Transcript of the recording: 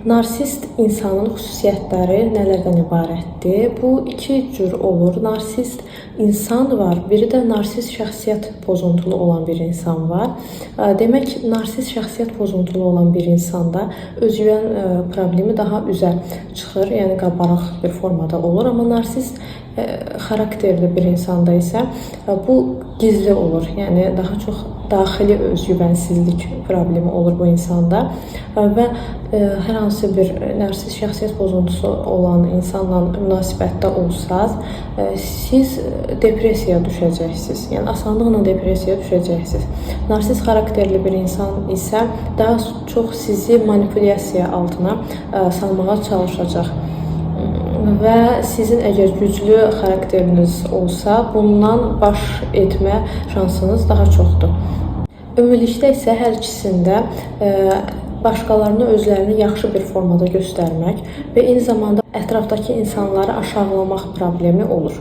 Narsist insanın xüsusiyyətləri nələrdən ibarətdir? Bu iki cür olur. Narsist insan var, biri də narsist şəxsiyyət pozuntulu olan bir insan var. Demək, narsist şəxsiyyət pozuntulu olan bir insanda özgüvən problemi daha üzə çıxır, yəni qabarıq bir formada olur. Amma narsist xarakterli bir insanda isə bu gizli olur. Yəni daha çox daxili özgüvənsizlik problemi olur bu insanda və hər hansı bir narsist şəxsiyyət pozuntusu olan insanla münasibətdə olsaz, siz depressiyaya düşəcəksiniz. Yəni asanlıqla depressiyaya düşəcəksiniz. Narsist xarakterli bir insan isə daha çox sizi manipulyasiya altına salmağa çalışacaq. Və sizin əgər güclü xarakteriniz olsa, bundan baş etmə şansınız daha çoxdur. Ümumilikdə isə hər ikisində başqalarına özlərini yaxşı bir formada göstərmək və eyni zamanda ətrafdakı insanları aşağılamaq problemi olur.